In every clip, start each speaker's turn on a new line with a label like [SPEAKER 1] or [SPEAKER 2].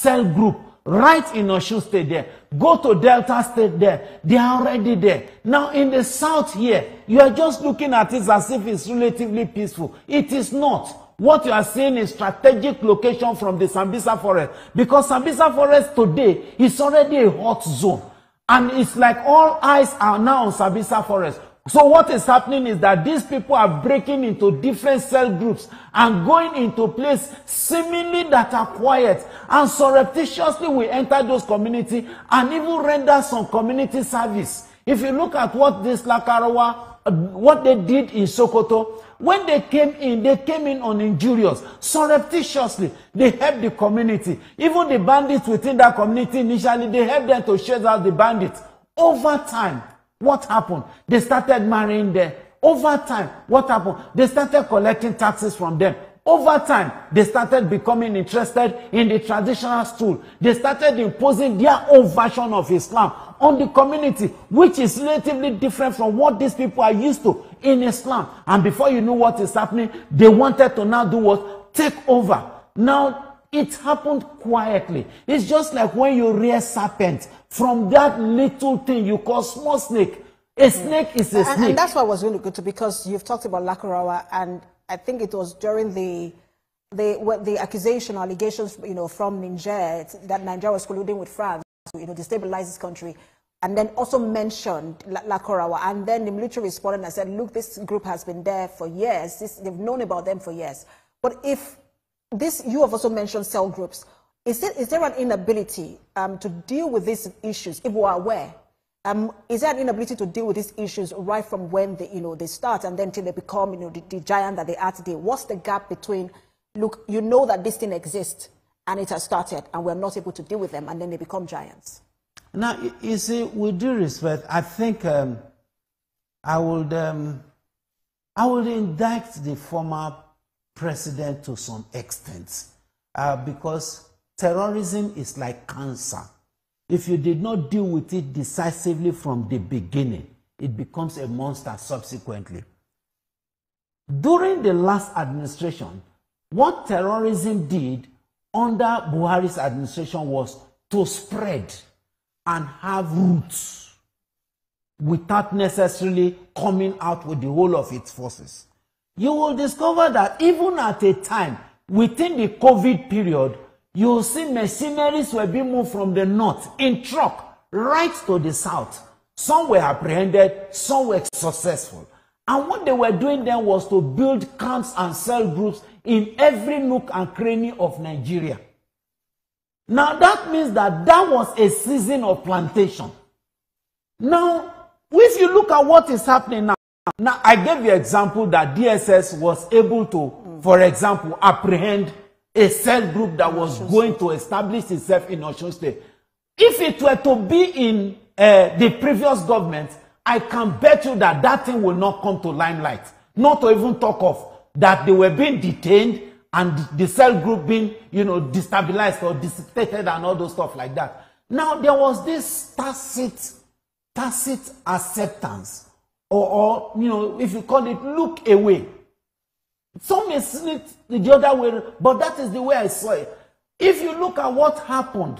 [SPEAKER 1] cell group right in Osun State there. Go to Delta State there. They are already there. Now in the south here, you are just looking at it as if it's relatively peaceful. It is not. What you are seeing is strategic location from the Sambisa forest. Because Sambisa forest today is already a hot zone. And it's like all eyes are now on Sambisa forest. So what is happening is that these people are breaking into different cell groups and going into places seemingly that are quiet, and surreptitiously we enter those communities and even render some community service. If you look at what this Lakarawa, what they did in Sokoto, when they came in uninjurious, surreptitiously. They helped the community. Even the bandits within that community initially, they helped them to chase out the bandits. Over time, what happened? They started marrying them. Over time, what happened? They started collecting taxes from them. Over time, they started becoming interested in the traditional stool. They started imposing their own version of Islam on the community, which is relatively different from what these people are used to in Islam. And before you know what is happening, they wanted to now do what? Take over. Now, it happened quietly. It's just like when you rear serpent. From that little thing you call small snake. A snake is a snake.
[SPEAKER 2] And that's what was really good too, because you've talked about Lakurawa, and I think it was during the accusation, allegations, from Niger, that Nigeria was colluding with France to, destabilize this country, and then also mentioned Lakurawa, and then the military responded and said, look, this group has been there for years. They've known about them for years. But if this, you have also mentioned cell groups. Is there an inability to deal with these issues, if we are aware? Is there an inability to deal with these issues right from when they start and then till they become the giant that they are today? What's the gap between, look, that this thing exists and it has started and we're not able to deal with them, and then they become giants?
[SPEAKER 1] Now, you see, with due respect, I think I would indict the former president to some extent, because terrorism is like cancer. If you did not deal with it decisively from the beginning, it becomes a monster subsequently. During the last administration, what terrorism did under Buhari's administration was to spread and have roots without necessarily coming out with the whole of its forces. You will discover that even at a time within the COVID period, you will see mercenaries were being moved from the north in truck right to the south. Some were apprehended, some were successful. And what they were doing then was to build camps and cell groups in every nook and cranny of Nigeria. Now that means that was a season of plantation. Now, if you look at what is happening now, I gave you an example that DSS was able to, for example, apprehend a cell group that was going to establish itself in Osun State. If it were to be in the previous government, I can bet you that thing will not come to limelight. Not to even talk of that they were being detained and the cell group being, destabilized or dissipated and all those stuff like that. Now, there was this tacit acceptance, or if you call it look away. Some may see it the other way, but that is the way I saw it. If you look at what happened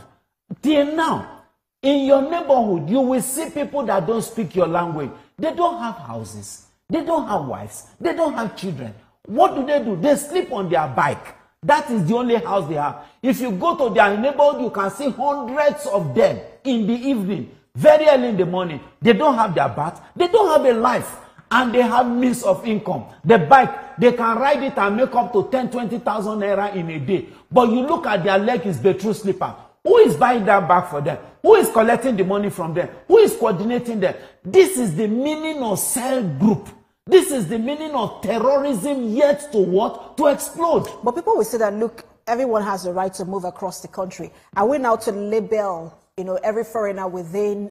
[SPEAKER 1] till now, in your neighborhood, you will see people that don't speak your language. They don't have houses. They don't have wives. They don't have children. What do? They sleep on their bike. That is the only house they have. If you go to their neighborhood, you can see hundreds of them in the evening, very early in the morning. They don't have their bath. They don't have a life. And they have means of income. The bike, they can ride it and make up to 10,000, 20,000 naira in a day. But you look at their leg is the true slipper. Who is buying that bag for them? Who is collecting the money from them? Who is coordinating them? This is the meaning of cell group. This is the meaning of terrorism yet to what? To explode.
[SPEAKER 2] But people will say that, look, everyone has the right to move across the country. Are we now to label, every foreigner within